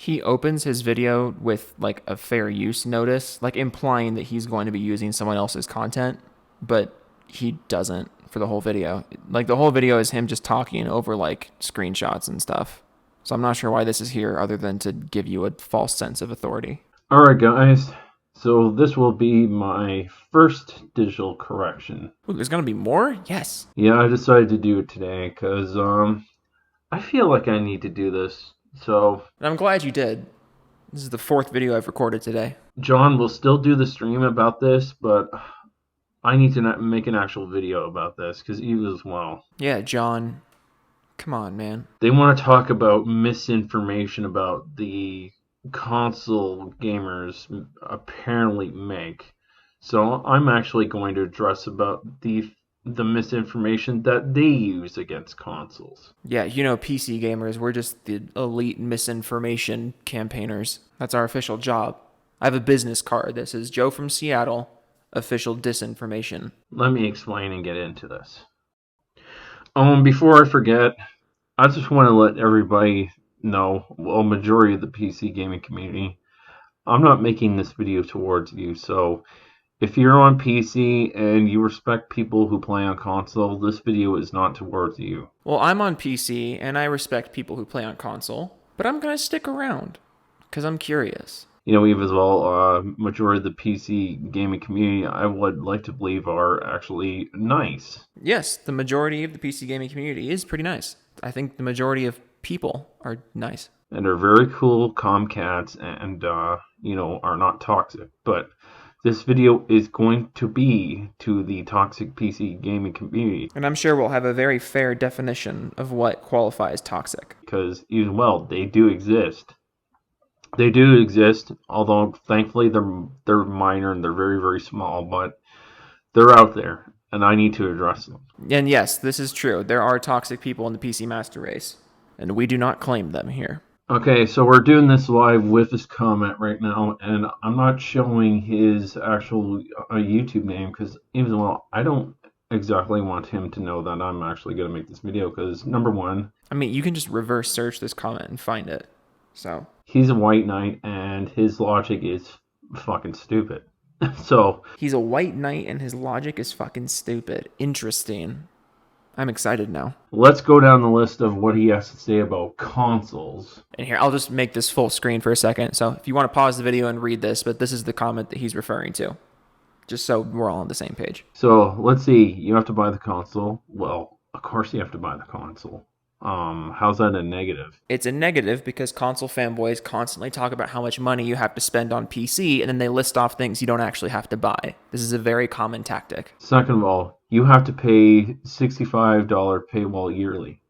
He opens his video with like a fair use notice, like implying that he's going to be using someone else's content, but he doesn't for the whole video. Like the whole video is him just talking over like screenshots and stuff. So I'm not sure why this is here other than to give you a false sense of authority. Alright, guys. So this will be my first digital correction. Ooh, there's going to be more? Yes. Yeah, I decided to do it today because I feel like I need to do this. So And I'm glad you did. This is the 4th video I've recorded today. John will still do the stream about this, but I need to make an actual video about this because Eve as well. Yeah, John. Come on, man. They want to talk about misinformation about the console gamers apparently make. So I'm actually going to address about the misinformation that they use against consoles. Yeah, you know, PC gamers, we're just the elite misinformation campaigners. That's our official job. I have a business card that says Joe from Seattle, official disinformation. Let me explain and get into this. Before I forget, I just want to let everybody know, well, majority of the PC gaming community, I'm not making this video towards you, so if you're on PC and you respect people who play on console, this video is not towards you. Well, I'm on PC and I respect people who play on console, but I'm going to stick around because I'm curious. You know, even as well, majority of the PC gaming community, I would like to believe, are actually nice. Yes, the majority of the PC gaming community is pretty nice. I think the majority of people are nice. And are very cool, calm cats, and, are not toxic. But this video is going to be to the toxic PC gaming community. And I'm sure we'll have a very fair definition of what qualifies toxic. Because, even well, they do exist. They do exist, although thankfully they're minor and they're very, very small, but they're out there, and I need to address them. And yes, this is true. There are toxic people in the PC Master Race, and we do not claim them here. Okay, so we're doing this live with his comment right now, and I'm not showing his actual YouTube name because even well, I don't exactly want him to know that I'm actually going to make this video because, number one... I mean, you can just reverse search this comment and find it, so... He's a white knight, and his logic is fucking stupid. So... He's a white knight, and his logic is fucking stupid. Interesting. I'm excited now. Let's go down the list of what he has to say about consoles. And here, I'll just make this full screen for a second. So if you want to pause the video and read this, but this is the comment that he's referring to. Just so we're all on the same page. So, let's see. You have to buy the console. Well, of course you have to buy the console. How's that a negative? It's a negative because console fanboys constantly talk about how much money you have to spend on PC, and then they list off things you don't actually have to buy. This is a very common tactic. Second of all, you have to pay $65 paywall yearly.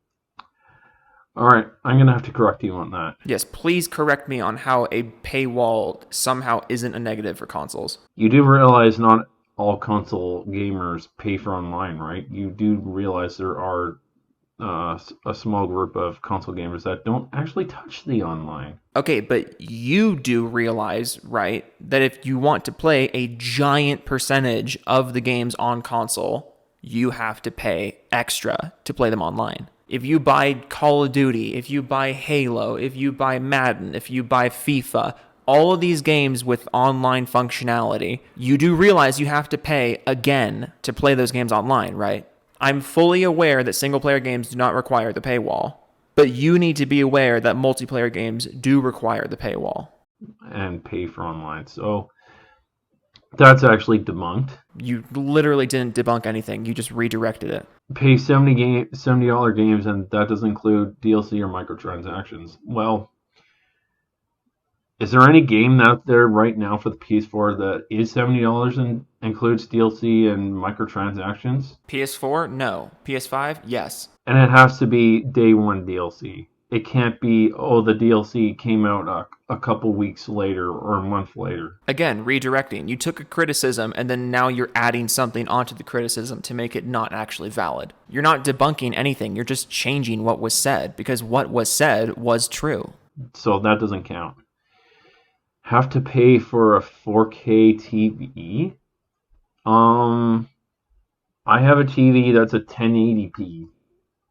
Alright, I'm going to have to correct you on that. Yes, please correct me on how a paywall somehow isn't a negative for consoles. You do realize not all console gamers pay for online, right? You do realize there are a small group of console gamers that don't actually touch the online. Okay, but you do realize, right, that if you want to play a giant percentage of the games on console, you have to pay extra to play them online. If you buy Call of Duty, if you buy Halo, if you buy Madden, if you buy FIFA, all of these games with online functionality, you do realize you have to pay again to play those games online, right? I'm fully aware that single-player games do not require the paywall, but you need to be aware that multiplayer games do require the paywall. And pay for online. So that's actually debunked. You literally didn't debunk anything. You just redirected it. Pay $70 games, and that doesn't include DLC or microtransactions. Well, is there any game out there right now for the PS4 that is $70 and includes DLC and microtransactions? PS4? No. PS5? Yes. And it has to be day one DLC. It can't be, oh, the DLC came out a couple weeks later or a month later. Again, redirecting. You took a criticism and then now you're adding something onto the criticism to make it not actually valid. You're not debunking anything. You're just changing what was said because what was said was true. So that doesn't count. Have to pay for a 4K TV? I have a TV that's a 1080p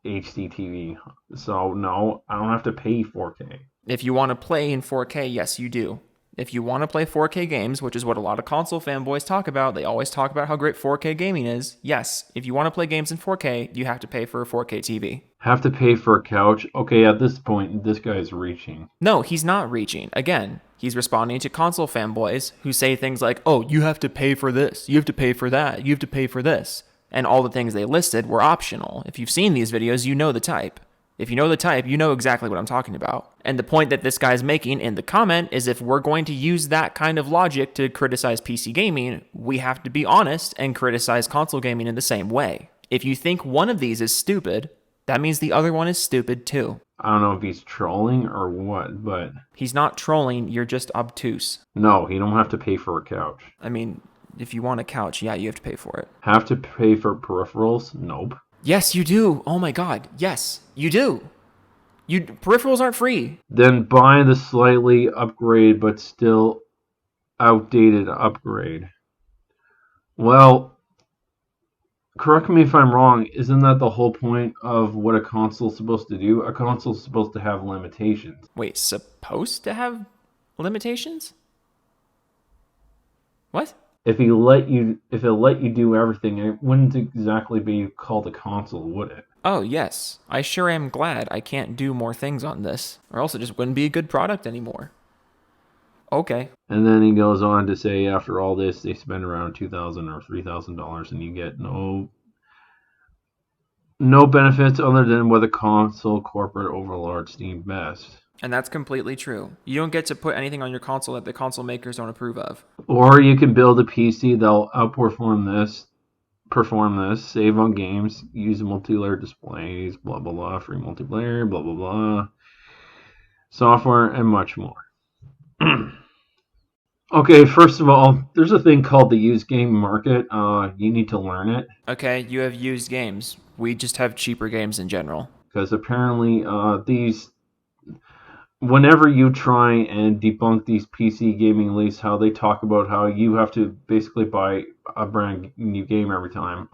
HD TV. So no, I don't have to pay 4K. If you want to play in 4K, yes, you do. If you want to play 4K games, which is what a lot of console fanboys talk about, they always talk about how great 4K gaming is. Yes, if you want to play games in 4K, you have to pay for a 4K TV. Have to pay for a couch? Okay, at this point, this guy's reaching. No, he's not reaching. Again, he's responding to console fanboys who say things like, oh, you have to pay for this, you have to pay for that, you have to pay for this. And all the things they listed were optional. If you've seen these videos, you know the type. If you know the type, you know exactly what I'm talking about. And the point that this guy's making in the comment is if we're going to use that kind of logic to criticize PC gaming, we have to be honest and criticize console gaming in the same way. If you think one of these is stupid, that means the other one is stupid too. I don't know if he's trolling or what, but... He's not trolling, you're just obtuse. No, he don't have to pay for a couch. I mean, if you want a couch, yeah, you have to pay for it. Have to pay for peripherals? Nope. Yes, you do. Oh my god. Yes, you do. Peripherals aren't free. Then buy the slightly upgrade but still outdated upgrade. Well, correct me if I'm wrong, isn't that the whole point of what a console's supposed to do? A console's supposed to have limitations. Wait, supposed to have limitations? What? If it let you do everything, it wouldn't exactly be called a console, would it? Oh, yes. I sure am glad I can't do more things on this, or else it just wouldn't be a good product anymore. Okay. And then he goes on to say, after all this, they spend around $2,000 or $3,000, and you get no benefits other than what the console corporate overlords deem best. And that's completely true. You don't get to put anything on your console that the console makers don't approve of. Or you can build a PC that'll perform this, save on games, use multiplayer displays, blah blah blah, free multiplayer, blah blah blah, software, and much more. Okay, first of all, there's a thing called the used game market. You need to learn it. Okay, you have used games. We just have cheaper games in general. Because apparently whenever you try and debunk these PC gaming leaks, how they talk about how you have to basically buy a brand new game every time.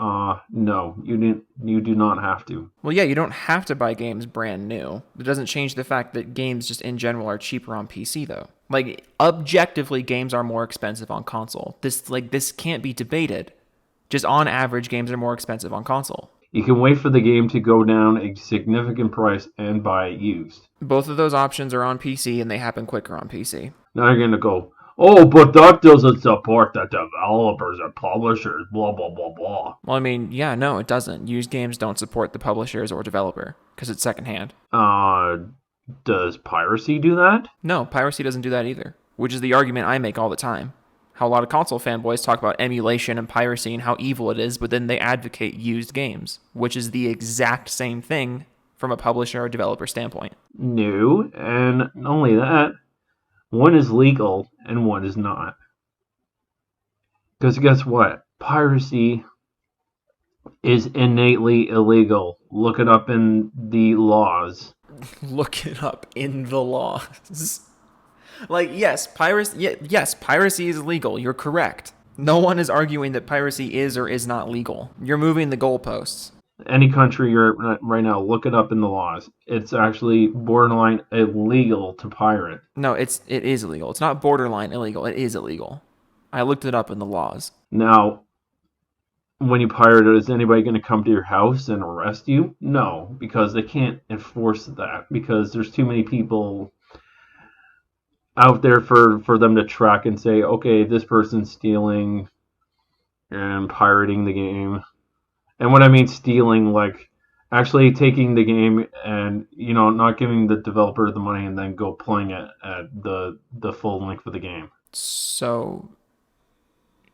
No, you do not have to. Well, yeah, you don't have to buy games brand new. It doesn't change the fact that games just in general are cheaper on PC though. Like objectively, games are more expensive on console. This can't be debated. Just on average, games are more expensive on console. You can wait for the game to go down a significant price and buy it used. Both of those options are on PC, and they happen quicker on PC. Now you're going to go, oh, but that doesn't support the developers or publishers, blah, blah, blah, blah. Well, I mean, yeah, no, it doesn't. Used games don't support the publishers or developer, because it's secondhand. Does piracy do that? No, piracy doesn't do that either, which is the argument I make all the time. How a lot of console fanboys talk about emulation and piracy and how evil it is, but then they advocate used games, which is the exact same thing from a publisher or developer standpoint. No, and not only that, one is legal and one is not. Because guess what? Piracy is innately illegal. Look it up in the laws. Look it up in the laws. Like, yes, piracy is legal. You're correct. No one is arguing that piracy is or is not legal. You're moving the goalposts. Any country you're at right now, look it up in the laws. It's actually borderline illegal to pirate. No, it is illegal. It's not borderline illegal. It is illegal. I looked it up in the laws. Now, when you pirate it, is anybody going to come to your house and arrest you? No, because they can't enforce that because there's too many people out there for them to track and say, okay, this person's stealing and pirating the game. And what I mean stealing, like actually taking the game and, not giving the developer the money and then go playing it at the full length of the game. So,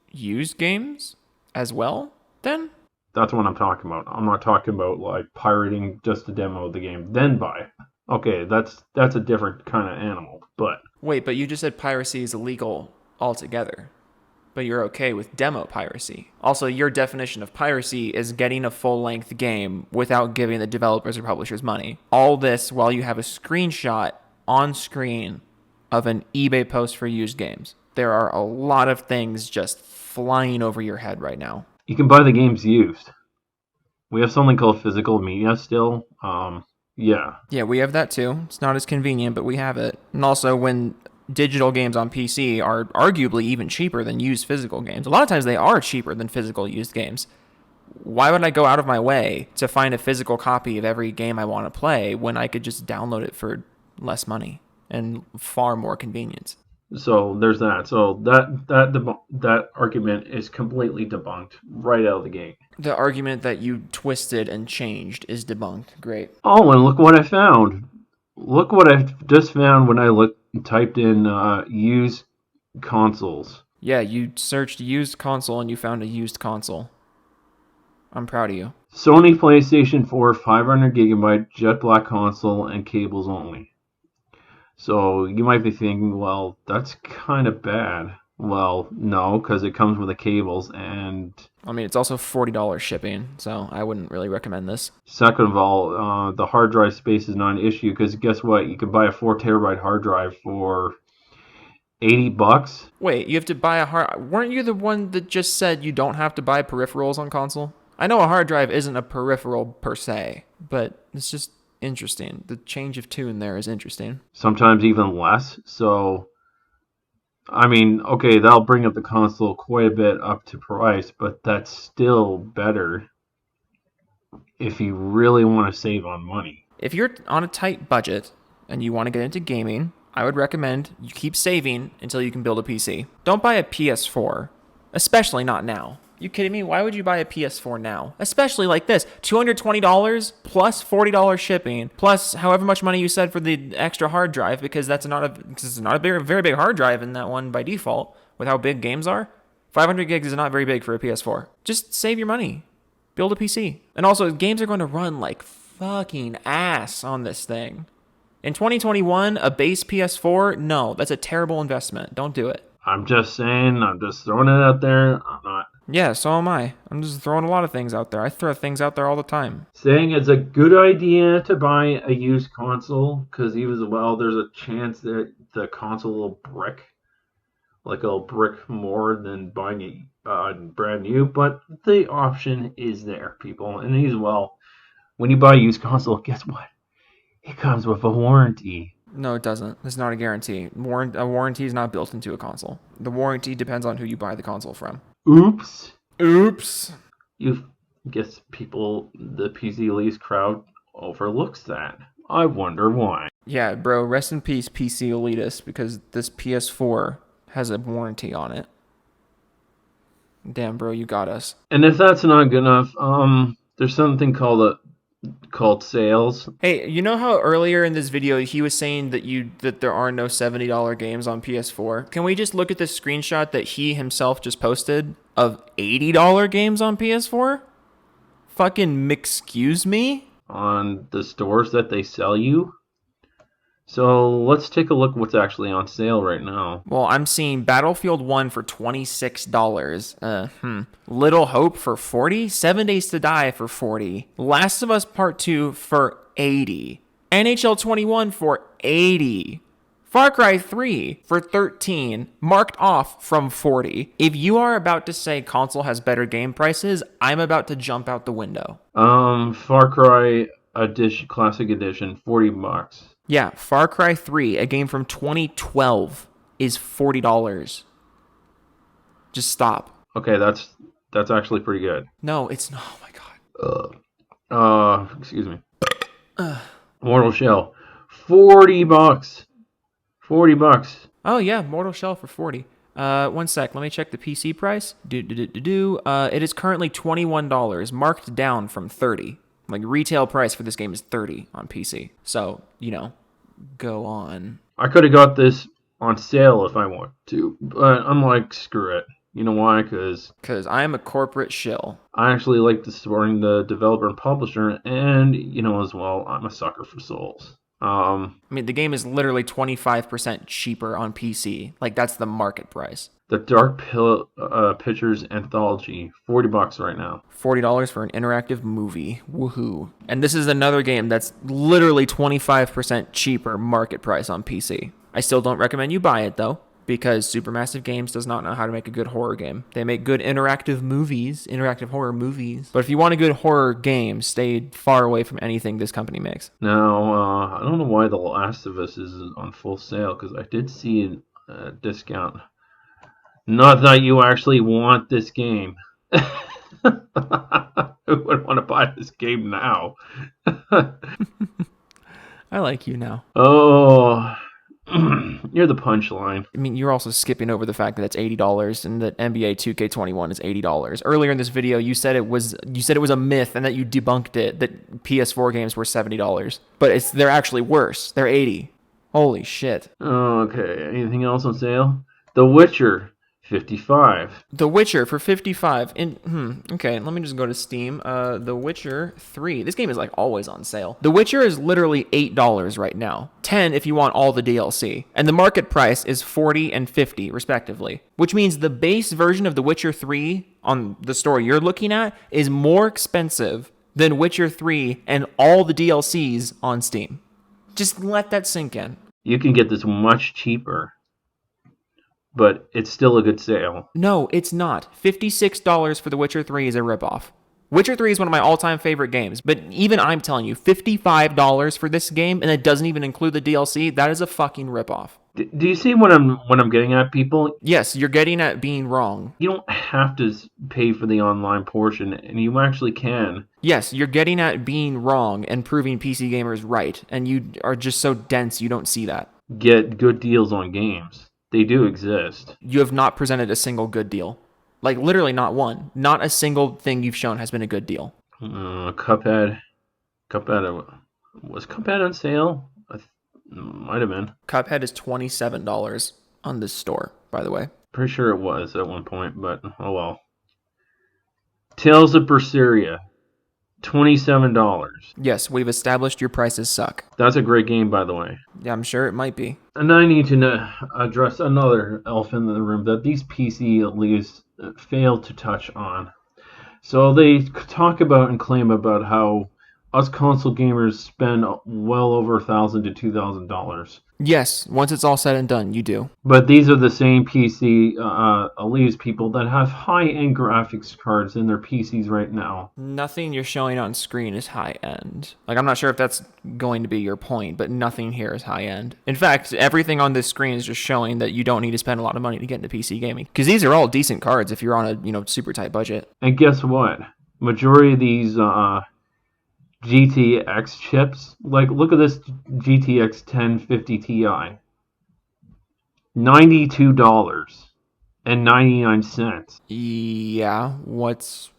used games as well, then? That's what I'm talking about. I'm not talking about like pirating just to demo the game, then buy it. Okay, that's a different kind of animal, but... Wait, but you just said piracy is illegal altogether. But you're okay with demo piracy. Also, your definition of piracy is getting a full-length game without giving the developers or publishers money. All this while you have a screenshot on screen of an eBay post for used games. There are a lot of things just flying over your head right now. You can buy the games used. We have something called physical media still. Yeah. Yeah, we have that too. It's not as convenient, but we have it. And also, when digital games on PC are arguably even cheaper than used physical games, a lot of times they are cheaper than physical used games. Why would I go out of my way to find a physical copy of every game I want to play when I could just download it for less money and far more convenience? So there's that. So that argument is completely debunked right out of the gate. The argument that you twisted and changed is debunked. Great. Oh, and look what I found. Look what I just found when I typed in used consoles. Yeah, you searched used console and you found a used console. I'm proud of you. Sony PlayStation 4 500 gigabyte jet black console and cables only. So you might be thinking, well, that's kind of bad. Well, no, because it comes with the cables, and I mean, it's also $40 shipping, so I wouldn't really recommend this. second of all, the hard drive space is not an issue, because guess what? You could buy a 4 terabyte hard drive for $80. Wait, you have to buy a hard... Weren't you the one that just said you don't have to buy peripherals on console? I know a hard drive isn't a peripheral per se, but it's just interesting. The change of tune there is interesting. Sometimes even less. So, I mean, okay, that'll bring up the console quite a bit up to price, but that's still better if you really want to save on money. If you're on a tight budget and you want to get into gaming, I would recommend you keep saving until you can build a PC. Don't buy a PS4, especially not now. You kidding me? Why would you buy a PS4 now? Especially like this, $220 plus $40 shipping, plus however much money you said for the extra hard drive, because it's not a very big hard drive in that one by default with how big games are. 500 gigs is not very big for a PS4. Just save your money. Build a PC. And also, games are going to run like fucking ass on this thing. In 2021, a base PS4, no, that's a terrible investment. Don't do it. I'm just saying, I'm just throwing it out there. I'm not Yeah, so am I. I'm just throwing a lot of things out there. I throw things out there all the time. saying it's a good idea to buy a used console, because even as well, there's a chance that the console will brick. Like it'll brick more than buying it brand new, but the option is there, people. And as well, when you buy a used console, guess what? It comes with a warranty. No, it doesn't. It's not a guarantee. A warranty is not built into a console. The warranty depends on who you buy the console from. Oops. Oops. You guess people, the PC Elite crowd overlooks that. I wonder why. Yeah, bro, rest in peace, PC Elitist, because this PS4 has a warranty on it. Damn, bro, you got us. And if that's not good enough, there's something called sales. Hey, you know how earlier in this video he was saying that there are no $70 games on PS4? Can we just look at this screenshot that he himself just posted of $80 games on PS4? Fucking excuse me? On the stores that they sell you. So let's take a look what's actually on sale right now. Well, I'm seeing Battlefield 1 for $26. Little Hope for $40. 7 Days to Die for $40. Last of Us Part 2 for $80. NHL 21 for $80. Far Cry 3 for $13. Marked off from $40. If you are about to say console has better game prices, I'm about to jump out the window. Far Cry Edition, Classic Edition, $40. Yeah, Far Cry 3, a game from 2012, is $40. Just stop. Okay, that's actually pretty good. No, it's not. Oh my god. Excuse me. Mortal Shell, $40. $40. Oh yeah, Mortal Shell for 40. 1 sec. Let me check the PC price. It is currently $21, marked down from 30. Like retail price for this game is 30 on PC. So, go on. I could have got this on sale if I want to, but I'm like, screw it. You know why? Because I am a corporate shill. I actually like supporting the developer and publisher, and as well, I'm a sucker for Souls. I mean, the game is literally 25% cheaper on PC. Like, that's the market price. The Dark Pictures Anthology, $40 right now. $40 for an interactive movie. Woohoo. And this is another game that's literally 25% cheaper market price on PC. I still don't recommend you buy it, though. because Supermassive Games does not know how to make a good horror game. They make good interactive horror movies. But if you want a good horror game, stay far away from anything this company makes. Now, I don't know why The Last of Us is on full sale, because I did see a discount. Not that you actually want this game. Who would want to buy this game now? I like you now. Oh, you're the punchline. I mean, you're also skipping over the fact that it's $80 and that NBA 2K21 is $80. Earlier in this video, you said it was a myth and that you debunked it that PS4 games were $70, but they're actually worse. They're $80. Holy shit. Okay, anything else on sale? The Witcher, $55. The Witcher for $55. Okay, let me just go to Steam. The Witcher 3. This game is like always on sale. The Witcher is literally $8 right now. $10 if you want all the DLC. And the market price is $40 and $50 respectively. Which means the base version of The Witcher 3 on the store you're looking at is more expensive than Witcher 3 and all the DLCs on Steam. Just let that sink in. You can get this much cheaper, but it's still a good sale. No, it's not. $56 for The Witcher 3 is a ripoff. Witcher 3 is one of my all-time favorite games, but even I'm telling you, $55 for this game, and it doesn't even include the DLC, that is a fucking ripoff. Do you see what I'm getting at, people? Yes, you're getting at being wrong. You don't have to pay for the online portion, and you actually can. Yes, you're getting at being wrong and proving PC gamers right, and you are just so dense you don't see that. Get good deals on games. They do exist. You have not presented a single good deal. Like, literally not one. Not a single thing you've shown has been a good deal. Cuphead. Was Cuphead on sale? Might have been. Cuphead is $27 on this store, by the way. Pretty sure it was at one point, but oh well. Tales of Berseria, $27. Yes, we've established your prices suck. That's a great game, by the way. Yeah, I'm sure it might be. And I need to address another elephant in the room that these PC leads fail to touch on. So they talk about and claim about how us console gamers spend well over $1,000 to $2,000. Yes, once it's all said and done, you do. But these are the same PC elites people that have high-end graphics cards in their PCs right now. Nothing you're showing on screen is high-end. Like, I'm not sure if that's going to be your point, but nothing here is high-end. In fact, everything on this screen is just showing that you don't need to spend a lot of money to get into PC gaming. Because these are all decent cards if you're on a super tight budget. And guess what? Majority of these GTX chips, like look at this GTX 1050 Ti, $92.99. Yeah, what's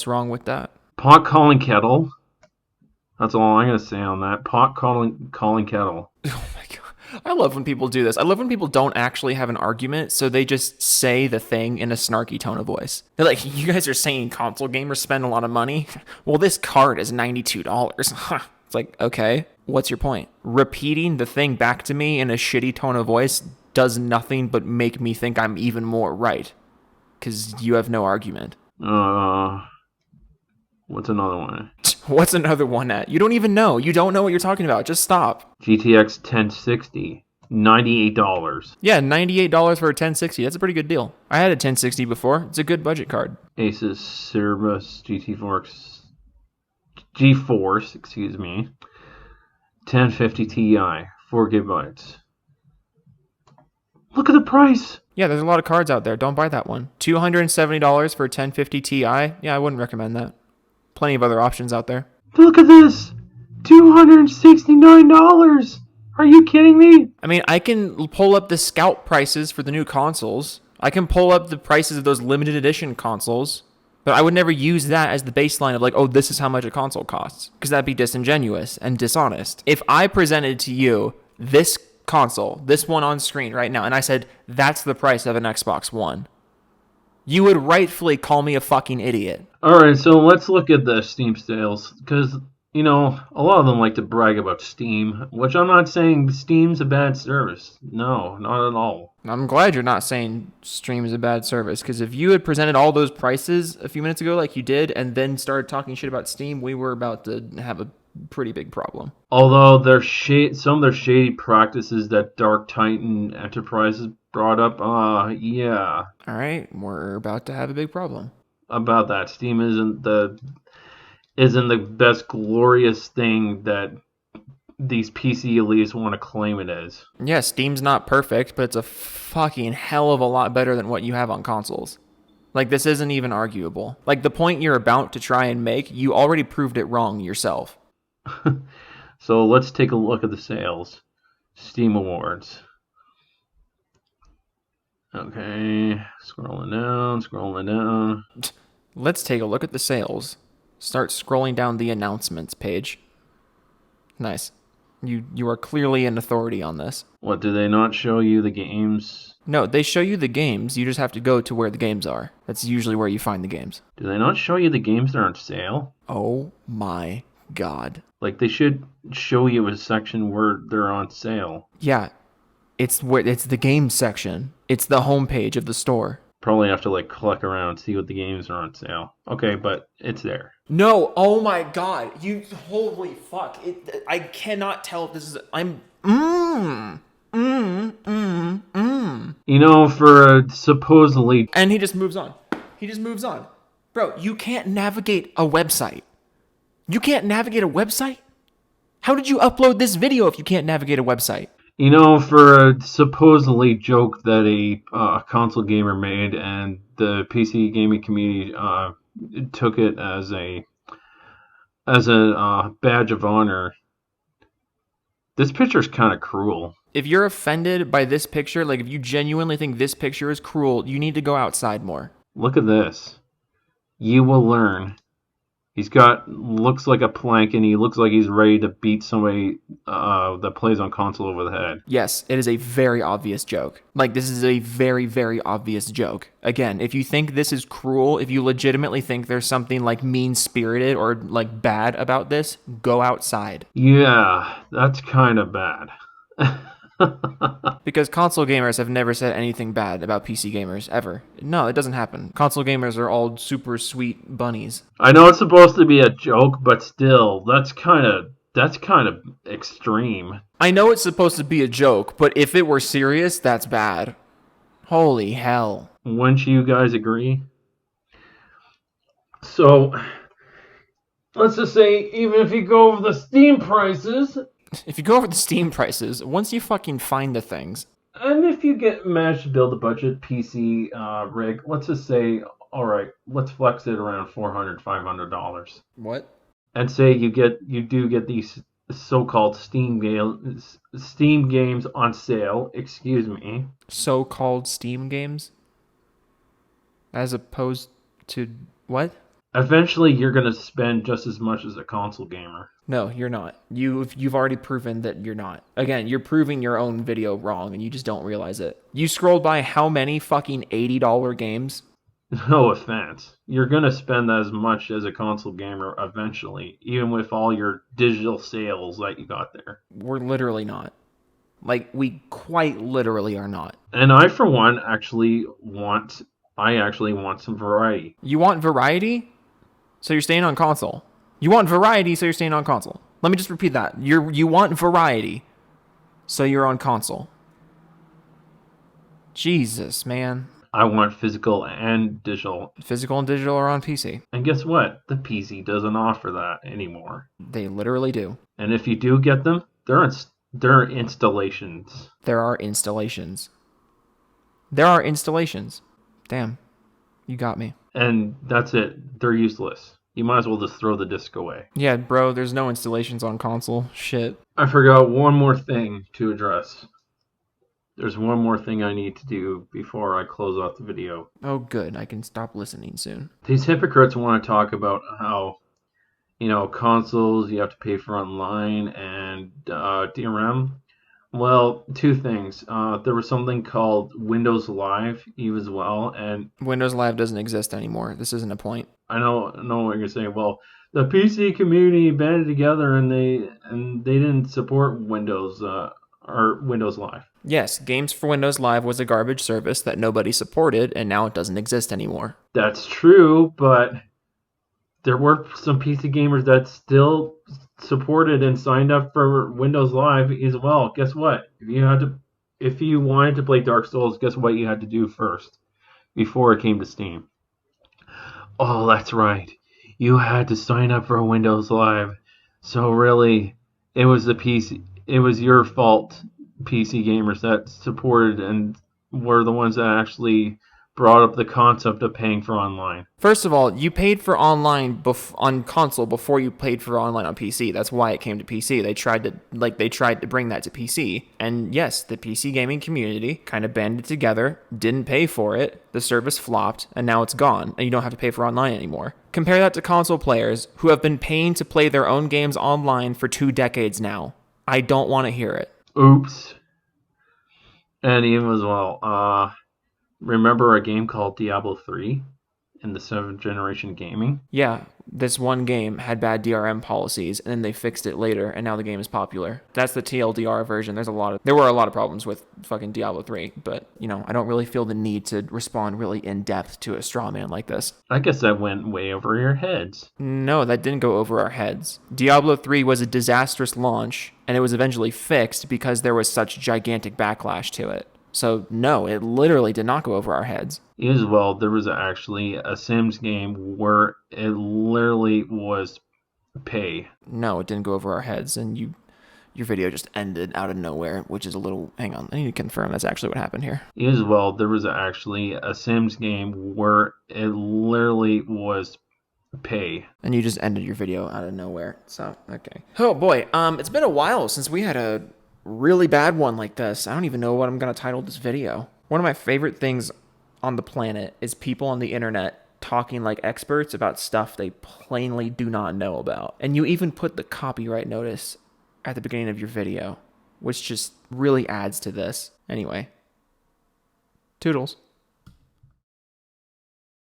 wrong with that? Pot calling kettle. That's all I'm gonna say on that. Pot calling kettle. Oh my god. I love when people do this. I love when people don't actually have an argument, so they just say the thing in a snarky tone of voice. They're like, you guys are saying console gamers spend a lot of money? Well, this card is $92. It's like, okay, what's your point? Repeating the thing back to me in a shitty tone of voice does nothing but make me think I'm even more right. Because you have no argument. What's another one? What's another one at? You don't even know. You don't know what you're talking about. Just stop. GTX 1060, $98. Yeah, $98 for a 1060. That's a pretty good deal. I had a 1060 before. It's a good budget card. Asus Cerebus GeForce, 1050 Ti, 4 gigabytes. Look at the price. Yeah, there's a lot of cards out there. Don't buy that one. $270 for a 1050 Ti. Yeah, I wouldn't recommend that. Plenty of other options out there. Look at this! $269! Are you kidding me? I mean, I can pull up the scout prices for the new consoles. I can pull up the prices of those limited edition consoles. But I would never use that as the baseline of like, oh, this is how much a console costs. Because that'd be disingenuous and dishonest. If I presented to you this console, this one on screen right now, and I said, that's the price of an Xbox One, you would rightfully call me a fucking idiot. Alright, so let's look at the Steam sales. Because, a lot of them like to brag about Steam. Which I'm not saying Steam's a bad service. No, not at all. I'm glad you're not saying Steam is a bad service. Because if you had presented all those prices a few minutes ago like you did, and then started talking shit about Steam, we were about to have a pretty big problem. Although some of their shady practices that Dark Titan Enterprises brought up, yeah, All right, we're about to have a big problem. about that. Steam isn't the best glorious thing that these PC elites want to claim it is. Yeah, Steam's not perfect, but it's a fucking hell of a lot better than what you have on consoles. Like, this isn't even arguable. Like, the point you're about to try and make, you already proved it wrong yourself. So let's take a look at the sales. Steam Awards. Okay, scrolling down. Let's take a look at the sales. Start scrolling down the announcements page. Nice. You are clearly an authority on this. What, do they not show you the games? No, they show you the games. You just have to go to where the games are. That's usually where you find the games. Do they not show you the games that are on sale? Oh my god. Like, they should show you a section where they're on sale. Yeah, it's the games section. It's the homepage of the store. Probably have to, like, click around and see what the games are on sale. Okay, but it's there. No, oh my god. You, holy fuck. I cannot tell if this is, You know, for supposedly... And he just moves on. Bro, you can't navigate a website. You can't navigate a website? How did you upload this video if you can't navigate a website? You know, for a supposedly joke that a console gamer made, and the PC gaming community took it as a badge of honor. This picture's kind of cruel. If you're offended by this picture, like if you genuinely think this picture is cruel, you need to go outside more. Look at this. You will learn. He's looks like a plank, and he looks like he's ready to beat somebody that plays on console over the head. Yes, it is a very obvious joke. Like, this is a very, very obvious joke. Again, if you think this is cruel, if you legitimately think there's something like mean-spirited or like bad about this, go outside. Yeah, that's kind of bad. Because console gamers have never said anything bad about PC gamers, ever. No, it doesn't happen. Console gamers are all super sweet bunnies. I know it's supposed to be a joke, but still, that's kind of extreme. I know it's supposed to be a joke, but if it were serious, that's bad. Holy hell. Wouldn't you guys agree? So, let's just say, even if you go over the Steam prices... If you go over the Steam prices, once you fucking find the things... And if you manage to build a budget PC rig, let's just say, alright, let's flex it around $400, $500. What? And say you do get these so-called Steam games on sale, excuse me. So-called Steam games? As opposed to what? Eventually you're going to spend just as much as a console gamer. No, you're not. You've already proven that you're not. Again, you're proving your own video wrong and you just don't realize it. You scrolled by how many fucking $80 games? No offense. You're going to spend as much as a console gamer eventually, even with all your digital sales that you got there. We're literally not. Like, we quite literally are not. And I, for one, actually want some variety. You want variety? So you're staying on console. You want variety, so you're staying on console. Let me just repeat that. You want variety, so you're on console. Jesus, man. I want physical and digital. Physical and digital are on PC. And guess what? The PC doesn't offer that anymore. They literally do. And if you do get them, they're installations. There are installations. There are installations. Damn. You got me. And that's it. They're useless. You might as well just throw the disc away. Yeah, bro, there's no installations on console. Shit. I forgot one more thing to address. There's one more thing I need to do before I close off the video. Oh, good. I can stop listening soon. These hypocrites want to talk about how, consoles you have to pay for online and DRM. Well, two things. There was something called Windows Live even as well, and Windows Live doesn't exist anymore. This isn't a point. I know what you're saying. Well, the PC community banded together and they didn't support Windows or Windows Live. Yes, Games for Windows Live was a garbage service that nobody supported, and now it doesn't exist anymore. That's true, but there were some PC gamers that still supported and signed up for Windows Live as well. Guess what? If you had to If you wanted to play Dark Souls, guess what you had to do first before it came to Steam? Oh, that's right. You had to sign up for Windows Live. So really, it was the PC. It was your fault, PC gamers that supported and were the ones that actually brought up the concept of paying for online. First of all, you paid for online on console before you paid for online on PC. That's why it came to PC. They tried to bring that to PC. And yes, the PC gaming community kind of banded together, didn't pay for it, the service flopped, and now it's gone, and you don't have to pay for online anymore. Compare that to console players who have been paying to play their own games online for 2 decades now. I don't want to hear it. Oops. And even as well, remember a game called Diablo 3 in the 7th generation gaming? Yeah, this one game had bad DRM policies, and then they fixed it later, and now the game is popular. That's the TLDR version. There were a lot of problems with fucking Diablo 3, but, I don't really feel the need to respond really in-depth to a straw man like this. I guess that went way over your heads. No, that didn't go over our heads. Diablo 3 was a disastrous launch, and it was eventually fixed because there was such gigantic backlash to it. So, no, it literally did not go over our heads. As well, there was actually a Sims game where it literally was pay. No, it didn't go over our heads, and your video just ended out of nowhere, which is a little... Hang on, I need to confirm that's actually what happened here. As well, there was actually a Sims game where it literally was pay. And you just ended your video out of nowhere, so, okay. Oh boy, it's been a while since we had a really bad one like this. I don't even know what I'm going to title this video. One of my favorite things on the planet is people on the internet talking like experts about stuff they plainly do not know about. And you even put the copyright notice at the beginning of your video, which just really adds to this. Anyway, toodles.